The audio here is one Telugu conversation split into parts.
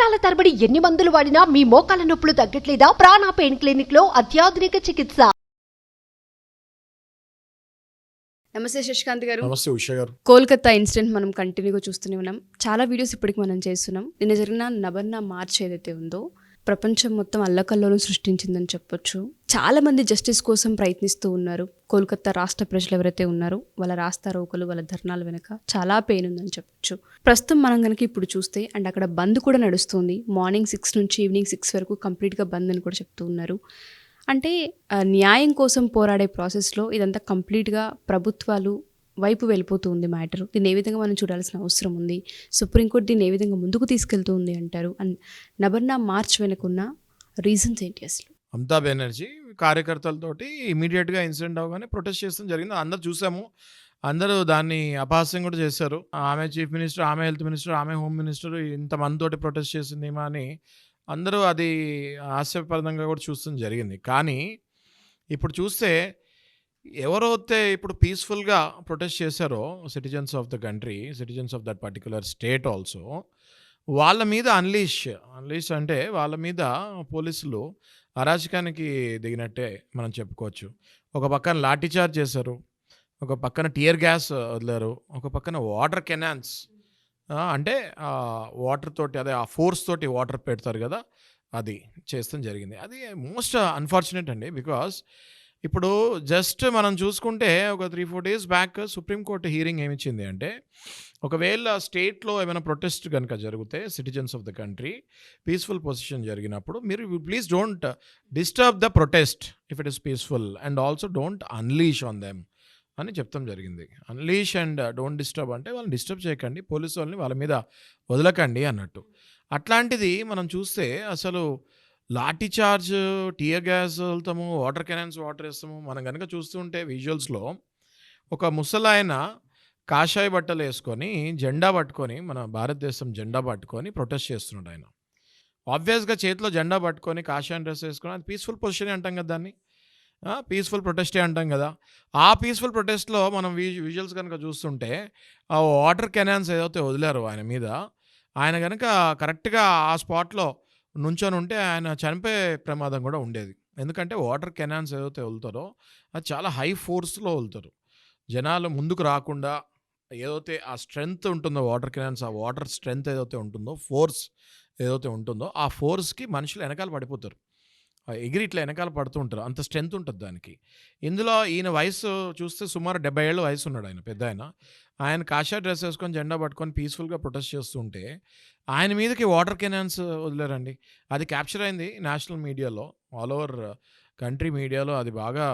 సంవత్సరాల తరబడి ఎన్ని మందులు వాడినా మీ మోకాల నొప్పులు తగ్గట్లేదా? ప్రాణ పెయిన్ క్లినిక్ లో అత్యాధునిక చికిత్స. నమస్తే శశికాంత్ గారు. నమస్తే ఉషా గారు. కోల్కతా ఇన్సిడెంట్ మనం కంటిన్యూగా చూస్తూనే ఉన్నాం. చాలా వీడియోస్ ఇప్పటికి మనం చేస్తున్నాం. నిన్న జరిగిన నబర్ణ మార్చ్ ఏదైతే ఉందో ప్రపంచం మొత్తం అల్లకల్లోలం సృష్టించిందని చెప్పొచ్చు. చాలా మంది జస్టిస్ కోసం ప్రయత్నిస్తూ ఉన్నారు. కోల్కతా రాష్ట్ర ప్రజలు ఎవరైతే ఉన్నారో వాళ్ళ రాస్తారోకలు, వాళ్ళ ధర్నాల వెనుక చాలా పెయిన్ ఉందని చెప్పొచ్చు. ప్రస్తుతం మనం కనుక ఇప్పుడు చూస్తే అండ్ అక్కడ బంద్ కూడా నడుస్తుంది. మార్నింగ్ 6 నుంచి ఈవినింగ్ 6 వరకు కంప్లీట్గా బంద్ అని కూడా చెప్తూ ఉన్నారు. అంటే న్యాయం కోసం పోరాడే ప్రాసెస్లో ఇదంతా కంప్లీట్గా ప్రభుత్వాలు వైపు వెళ్ళిపోతూ ఉంది మ్యాటర్. దీన్ని ఏ విధంగా మనం చూడాల్సిన అవసరం ఉంది, సుప్రీంకోర్టు దీన్ని ఏ విధంగా ముందుకు తీసుకెళ్తూ ఉంది అంటారు. అండ్ నబర్ణ మార్చ్ వెనుకున్న రీజన్స్ ఏంటి అసలు? మమతా బెనర్జీ కార్యకర్తలతోటి ఇమీడియట్గా ఇన్సిడెంట్ అవగానే ప్రొటెస్ట్ చేస్తాం జరిగింది. అందరూ చూసాము, అందరూ దాన్ని అపహాస్యం కూడా చేశారు. ఆమె చీఫ్ మినిస్టర్, ఆమె హెల్త్ మినిస్టర్, ఆమె హోమ్ మినిస్టర్ ఇంతమందితోటి ప్రొటెస్ట్ చేసిందేమో అని అందరూ అది హాస్యపరంగా కూడా చూస్తాం జరిగింది. కానీ ఇప్పుడు చూస్తే ఎవరైతే ఇప్పుడు పీస్ఫుల్గా ప్రొటెస్ట్ చేశారో citizens of the country, citizens of that particular state also, వాళ్ళ మీద అన్లీష్ అంటే వాళ్ళ మీద పోలీసులు అరాచకానికి దిగినట్టే మనం చెప్పుకోవచ్చు. ఒక పక్కన లాఠీచార్జ్ చేశారు, ఒక పక్కన టియర్ గ్యాస్ వదిలారు, ఒక పక్కన వాటర్ కెనాన్స్ అంటే వాటర్ తోటి అదే ఆ ఫోర్స్ తోటి వాటర్ పెడతారు కదా, అది చేస్తాం జరిగింది. అది మోస్ట్ అన్ఫార్చునేట్ అండి. బికాస్ ఇప్పుడు జస్ట్ మనం చూసుకుంటే ఒక 3-4 డేస్ బ్యాక్ సుప్రీంకోర్టు హీరింగ్ ఏమిచ్చింది అంటే, ఒకవేళ స్టేట్లో ఏమైనా ప్రొటెస్ట్ కనుక జరిగితే citizens of the country peaceful position జరిగినప్పుడు మీరు please don't disturb the protest if it is peaceful and also don't unleash on them అని చెప్తాం జరిగింది. అన్లీష్ అండ్ డోంట్ డిస్టర్బ్ అంటే వాళ్ళని డిస్టర్బ్ చేయకండి, పోలీసు వాళ్ళని వాళ్ళ మీద వదలకండి అన్నట్టు. అట్లాంటిది మనం చూస్తే అసలు లాఠీ చార్జ్, టియర్ గ్యాస్ వెళ్తాము, వాటర్ కెనాన్స్ వాటర్ వేస్తాము. మనం కనుక చూస్తుంటే విజువల్స్లో ఒక ముసలాయన కాషాయ బట్టలు వేసుకొని జెండా పట్టుకొని, మన భారతదేశం జెండా పట్టుకొని ప్రొటెస్ట్ చేస్తున్నాడు. ఆయన ఆబ్వియస్గా చేతిలో జెండా పట్టుకొని కాషాయం డ్రెస్ వేసుకొని, అది పీస్ఫుల్ పొజిషన్ అంటాం కదా, దాన్ని పీస్ఫుల్ ప్రొటెస్టే అంటాం కదా. ఆ పీస్ఫుల్ ప్రొటెస్ట్లో మనం విజువల్స్ కనుక చూస్తుంటే ఆ వాటర్ కెనాన్స్ ఏదైతే వదిలారో ఆయన మీద, ఆయన కనుక కరెక్ట్గా ఆ స్పాట్లో నుంచొని ఉంటే ఆయన చనిపోయే ప్రమాదం కూడా ఉండేది. ఎందుకంటే వాటర్ కెనాన్స్ ఏదైతే వదులుతారో అది చాలా హై ఫోర్స్లో వదులుతారు. జనాలు ముందుకు రాకుండా ఏదైతే ఆ స్ట్రెంగ్త్ ఉంటుందో వాటర్ కెనాన్స్, ఆ వాటర్ స్ట్రెంగ్త్ ఏదైతే ఉంటుందో, ఫోర్స్ ఏదైతే ఉంటుందో ఆ ఫోర్స్కి మనుషులు వెనకాల పడిపోతారు, ఎగిరి ఇట్లా వెనకాల పడుతూ ఉంటారు. అంత స్ట్రెంత్ ఉంటుంది దానికి. ఇందులో ఈయన వయసు చూస్తే సుమారు 70 ఏళ్ళ వయసు ఉన్నాడు ఆయన, పెద్ద ఆయన. ఆయన కాషాయ డ్రెస్ వేసుకొని జెండా పట్టుకొని పీస్ఫుల్గా ప్రొటెస్ట్ చేస్తుంటే ఆయన మీదకి వాటర్ కెనాన్స్ వదిలేరండి. అది క్యాప్చర్ అయింది నేషనల్ మీడియాలో, ఆల్ ఓవర్ కంట్రీ మీడియాలో అది బాగా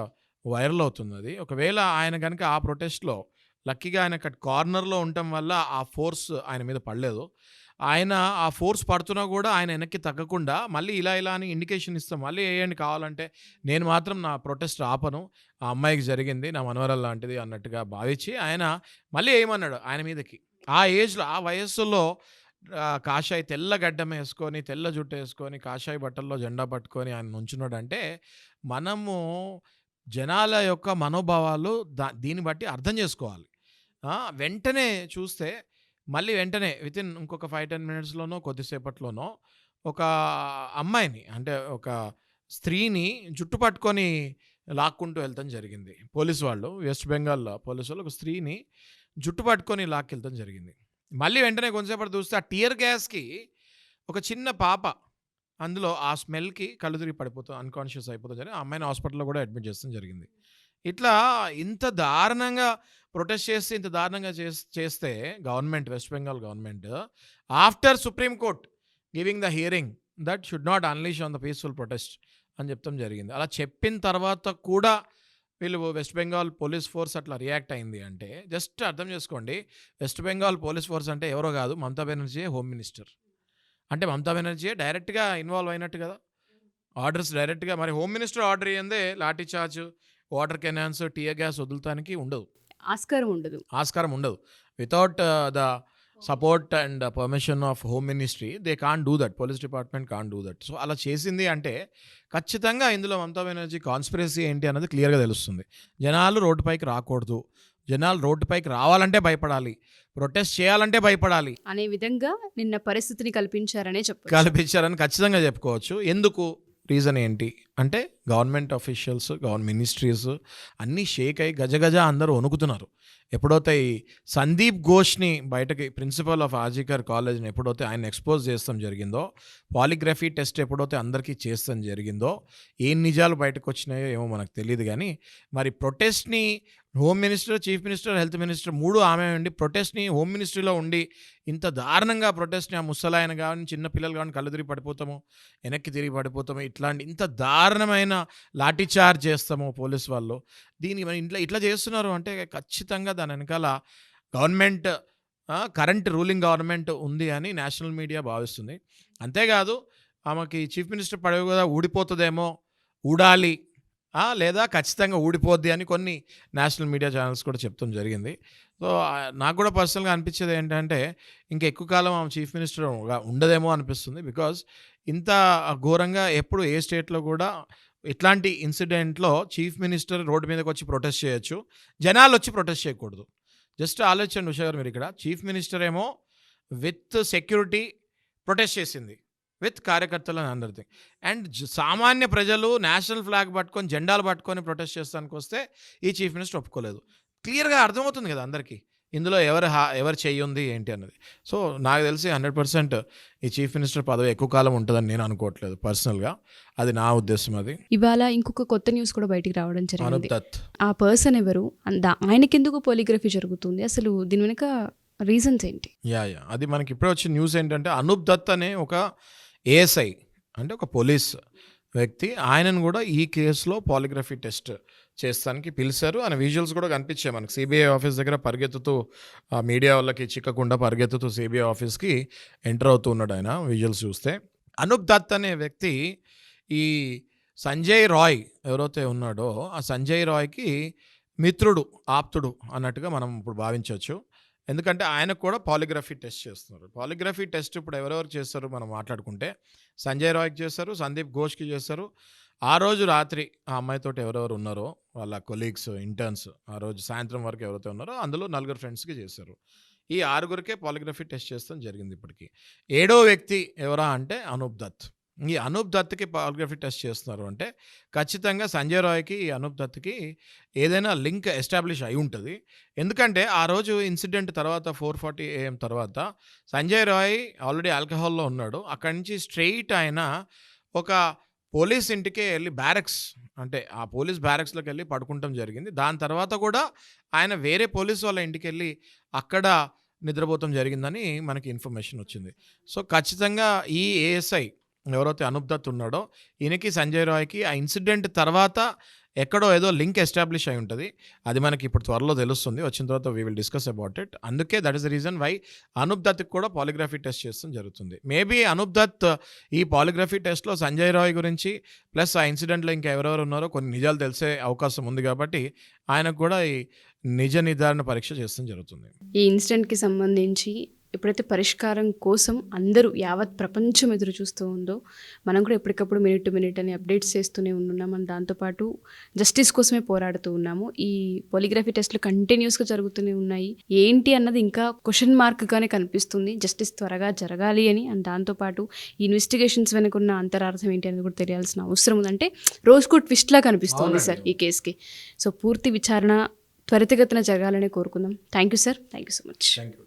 వైరల్ అవుతుంది. అది ఒకవేళ ఆయన కనుక ఆ ప్రొటెస్ట్లో లక్కీగా ఆయన కార్నర్లో ఉండటం వల్ల ఆ ఫోర్స్ ఆయన మీద పడలేదు. ఆయన ఆ ఫోర్స్ పడుతున్నా కూడా ఆయన వెనక్కి తగ్గకుండా మళ్ళీ ఇలా అని ఇండికేషన్ ఇస్తాం, మళ్ళీ వేయండి కావాలంటే, నేను మాత్రం నా ప్రొటెస్ట్ ఆపను, ఆ అమ్మాయికి జరిగింది నా మనవరాలు లాంటిది అన్నట్టుగా భావించి ఆయన మళ్ళీ వేయమన్నాడు ఆయన మీదకి. ఆ ఏజ్లో, ఆ వయస్సులో కాషాయ తెల్ల గడ్డం వేసుకొని, తెల్ల జుట్టు వేసుకొని, కాషాయ బట్టల్లో జెండా పట్టుకొని ఆయన నుంచున్నాడు అంటే మనము జనాల యొక్క మనోభావాలు దీన్ని బట్టి అర్థం చేసుకోవాలి. వెంటనే చూస్తే మళ్ళీ వెంటనే వితిన్ ఇంకొక 5-10 మినిట్స్లోనో కొద్దిసేపట్లోనో ఒక అమ్మాయిని, అంటే ఒక స్త్రీని జుట్టు పట్టుకొని లాక్కుంటూ వెళ్తాం జరిగింది పోలీసు వాళ్ళు. వెస్ట్ బెంగాల్ పోలీసు వాళ్ళు ఒక స్త్రీని జుట్టు పట్టుకొని లాక్కెళ్తాం జరిగింది. మళ్ళీ వెంటనే కొంతసేపటి చూస్తే ఆ టియర్ గ్యాస్కి ఒక చిన్న పాప అందులో ఆ స్మెల్కి కళ్ళు తిరిగి పడిపోతుంది, అన్కాన్షియస్ అయిపోతుంది జరిగింది. ఆ అమ్మాయిని హాస్పిటల్లో కూడా అడ్మిట్ చేస్తాం జరిగింది. ఇట్లా ఇంత దారుణంగా ప్రొటెస్ట్ చేస్తే, ఇంత దారుణంగా చేస్తే government, west Bengal government after supreme court giving the hearing that should not unleash on the peaceful protest అని చెప్తాం జరిగింది. అలా చెప్పిన తర్వాత కూడా వీళ్ళు వెస్ట్ బెంగాల్ పోలీస్ ఫోర్స్ అట్లా రియాక్ట్ అయింది అంటే జస్ట్ అర్థం చేసుకోండి. వెస్ట్ బెంగాల్ పోలీస్ ఫోర్స్ అంటే ఎవరో కాదు, మమతా బెనర్జీ హోమ్ మినిస్టర్. అంటే మమతా బెనర్జీ డైరెక్ట్గా ఇన్వాల్వ్ అయినట్టు కదా, ఆర్డర్స్ డైరెక్ట్గా. మరి హోమ్ మినిస్టర్ ఆర్డర్ అయ్యిందే lathi charge, water cannons, tear gas వదులుతానికి ఆస్కారం ఉండదు. Without the support and permission of home ministry they can't do that, police department can't do that. So అలా చేసింది అంటే ఖచ్చితంగా ఇందులో మమతా బెనర్జీ కాన్స్పిరసీ ఏంటి అన్నది క్లియర్గా తెలుస్తుంది. జనాలు రోడ్డుపైకి రాకూడదు, జనాలు రోడ్డుపైకి రావాలంటే భయపడాలి, ప్రొటెస్ట్ చేయాలంటే భయపడాలి అనే విధంగా నిన్న పరిస్థితిని కల్పించారనే చెప్పారు. కల్పించారని ఖచ్చితంగా చెప్పుకోవచ్చు. ఎందుకు, రీజన్ ఏంటి అంటే గవర్నమెంట్ అఫీషియల్స్, గవర్నమెంట్ మినిస్ట్రీస్ అన్నీ షేక్ అయ్యి గజగజ అందరూ వణుకుతున్నారు. ఎప్పుడైతే ఈ సందీప్ ఘోష్ని బయటకి, ప్రిన్సిపల్ ఆఫ్ ఆర్జికర్ కాలేజ్ని ఎప్పుడైతే ఆయన ఎక్స్పోజ్ చేస్తాం జరిగిందో, పాలిగ్రఫీ టెస్ట్ ఎప్పుడైతే అందరికీ చేస్తాం జరిగిందో, ఏం నిజాలు బయటకు వచ్చినాయో ఏమో మనకు తెలియదు. కానీ మరి ప్రొటెస్ట్ని home minister, chief minister, health minister 3 ఆమె ఉండి ప్రొటెస్ట్ని హోమ్ మినిస్ట్రీలో ఉండి ఇంత దారుణంగా ప్రొటెస్ట్ని, ఆ ముసలాయన కానీ చిన్నపిల్లలు కానీ కళ్ళు తిరిగి పడిపోతాము, వెనక్కి తిరిగి పడిపోతాము, ఇట్లాంటి ఇంత దారుణమైన లాఠీ చార్జ్ చేస్తాము పోలీస్ వాళ్ళు. దీన్ని మన ఇంట్లో ఇట్లా చేస్తున్నారు అంటే ఖచ్చితంగా దాని వెనకాల గవర్నమెంట్, కరెంట్ రూలింగ్ గవర్నమెంట్ ఉంది అని నేషనల్ మీడియా భావిస్తుంది. అంతేకాదు ఆమెకి చీఫ్ మినిస్టర్ పదవి కూడా ఊడిపోతుందేమో, ఊడాలి లేదా ఖచ్చితంగా ఊడిపోద్ది అని కొన్ని నేషనల్ మీడియా ఛానల్స్ కూడా చెప్తాం జరిగింది. సో నాకు కూడా పర్సనల్గా అనిపించేది ఏంటంటే ఇంకా ఎక్కువ కాలం ఆమె చీఫ్ మినిస్టర్ ఉండదేమో అనిపిస్తుంది. బికాజ్ ఇంత ఘోరంగా ఎప్పుడు ఏ స్టేట్లో కూడా ఇట్లాంటి ఇన్సిడెంట్లో చీఫ్ మినిస్టర్ రోడ్డు మీదకి వచ్చి ప్రొటెస్ట్ చేయొచ్చు, జనాలు వచ్చి ప్రొటెస్ట్ చేయకూడదు. జస్ట్ ఆలోచించండి ఉషా గారు మీరు, ఇక్కడ చీఫ్ మినిస్టర్ ఏమో విత్ సెక్యూరిటీ ప్రొటెస్ట్ చేసింది, విత్ కార్యకర్తలు అని అందరిది. అండ్ సామాన్య ప్రజలు నేషనల్ ఫ్లాగ్ పట్టుకొని, జెండాలు పట్టుకొని ప్రొటెస్ట్ చేస్తానికి వస్తే ఈ చీఫ్ మినిస్టర్ ఒప్పుకోలేదు. క్లియర్గా అర్థమవుతుంది కదా అందరికీ ఇందులో ఎవరు చెయ్యి ఏంటి అన్నది. సో నాకు తెలిసి 100% ఈ చీఫ్ మినిస్టర్ పదవి ఎక్కువ కాలం ఉంటుందని నేను అనుకోవట్లేదు పర్సనల్గా. అది నా ఉద్దేశం. అది ఇవాళ ఇంకొక కొత్త న్యూస్ కూడా బయటికి రావడం జరిగింది. అనుప్ దత్ ఆ పర్సన్ ఎవరు, ఆయనకెందుకు పాలిగ్రఫీ జరుగుతుంది, అసలు దీని వెనుక రీజన్స్ ఏంటి? అది మనకి ఇప్పుడే వచ్చిన న్యూస్ ఏంటంటే అనూప్ దత్ అనే ఒక ఏఎస్ఐ, అంటే ఒక పోలీస్ వ్యక్తి, ఆయనను కూడా ఈ కేసులో పాలిగ్రఫీ టెస్ట్ చేస్తానికి పిలిచారు. ఆయన విజువల్స్ కూడా కనిపించాయి మనకి. సిబిఐ ఆఫీస్ దగ్గర పరిగెత్తుతూ, మీడియా వాళ్ళకి చిక్కకుండా పరిగెత్తుతూ సిబిఐ ఆఫీస్కి ఎంటర్ అవుతూ ఉన్నాడు ఆయన. విజువల్స్ చూస్తే అనూప్ దత్ అనే వ్యక్తి ఈ సంజయ్ రాయ్ ఎవరైతే ఉన్నాడో ఆ సంజయ్ రాయ్కి మిత్రుడు, ఆప్తుడు అన్నట్టుగా మనం ఇప్పుడు భావించవచ్చు. ఎందుకంటే ఆయనకు కూడా పాలిగ్రఫీ టెస్ట్ చేస్తున్నారు. పాలిగ్రఫీ టెస్ట్ ఇప్పుడు ఎవరెవరు చేస్తారు మనం మాట్లాడుకుంటే, సంజయ్ రాయ్కి చేస్తారు, సందీప్ ఘోష్కి చేస్తారు. ఆ రోజు రాత్రి ఆ అమ్మాయితోటి ఎవరెవరు ఉన్నారో వాళ్ళ కొలీగ్స్, ఇంటర్న్స్, ఆ రోజు సాయంత్రం వరకు ఎవరైతే ఉన్నారో అందులో 4 ఫ్రెండ్స్కి చేశారు. ఈ 6గురికే పాలిగ్రఫీ టెస్ట్ చేస్తాం జరిగింది. ఇప్పటికీ 7వ వ్యక్తి ఎవరా అంటే అనూప్ దత్. ఈ అనూప్ దత్కి పాలిగ్రఫీ టెస్ట్ చేస్తున్నారు అంటే ఖచ్చితంగా సంజయ్ రాయ్కి, ఈ అనూప్ దత్కి ఏదైనా లింక్ ఎస్టాబ్లిష్ అయి ఉంటుంది. ఎందుకంటే ఆ రోజు ఇన్సిడెంట్ తర్వాత 4:40 AM తర్వాత సంజయ్ రాయ్ ఆల్రెడీ ఆల్కహాల్లో ఉన్నాడు. అక్కడి నుంచి స్ట్రెయిట్ ఆయన ఒక పోలీస్ ఇంటికే వెళ్ళి బ్యారక్స్, అంటే ఆ పోలీస్ బ్యారక్స్లోకి వెళ్ళి పడుకుంటాం జరిగింది. దాని తర్వాత కూడా ఆయన వేరే పోలీస్ వాళ్ళ ఇంటికి వెళ్ళి అక్కడ నిద్రపోతాం జరిగిందని మనకి ఇన్ఫర్మేషన్ వచ్చింది. సో ఖచ్చితంగా ఈ ఏఎస్ఐ ఎవరైతే అనూప్ దత్ ఉన్నాడో ఈయనకి సంజయ్ రాయ్కి ఆ ఇన్సిడెంట్ తర్వాత ఎక్కడో ఏదో లింక్ ఎస్టాబ్లిష్ అయి ఉంటుంది. అది మనకి ఇప్పుడు త్వరలో తెలుస్తుంది. వచ్చిన తర్వాత we will discuss about it. అందుకే that is the reason why Anoop దత్కి కూడా పాలిగ్రఫీ టెస్ట్ చేస్తాం జరుగుతుంది. మేబీ అనూప్ దత్ ఈ పాలిగ్రఫీ టెస్ట్లో సంజయ్ రాయ్ గురించి ప్లస్ ఆ ఇన్సిడెంట్లో ఇంకా ఎవరెవరు ఉన్నారో కొన్ని నిజాలు తెలిసే అవకాశం ఉంది కాబట్టి ఆయనకు కూడా ఈ నిజ నిర్ధారణ పరీక్ష చేస్తాం జరుగుతుంది. ఈ ఇన్సిడెంట్కి సంబంధించి ఎప్పుడైతే పరిష్కారం కోసం అందరూ యావత్ ప్రపంచం ఎదురు చూస్తూ ఉందో, మనం కూడా ఎప్పటికప్పుడు మినిట్ టు మినిట్ అని అప్డేట్స్ చేస్తూనే ఉన్నాం. మనం దాంతోపాటు జస్టిస్ కోసమే పోరాడుతూ ఉన్నాము. ఈ పాలిగ్రఫీ టెస్ట్లు కంటిన్యూస్గా జరుగుతూనే ఉన్నాయి. ఏంటి అన్నది ఇంకా క్వశ్చన్ మార్క్గానే కనిపిస్తుంది. జస్టిస్ త్వరగా జరగాలి అని. అండ్ దాంతోపాటు ఈ ఇన్వెస్టిగేషన్స్ వెనుకున్న అంతరార్థం ఏంటి అనేది కూడా తెలియాల్సిన అవసరం ఉంది. అంటే రోజుకు ట్విస్ట్లా కనిపిస్తుంది సార్ ఈ కేసుకి. సో పూర్తి విచారణ త్వరితగతిన జరగాలని కోరుకుందాం. Thank you sir, thank you so much. Thank you.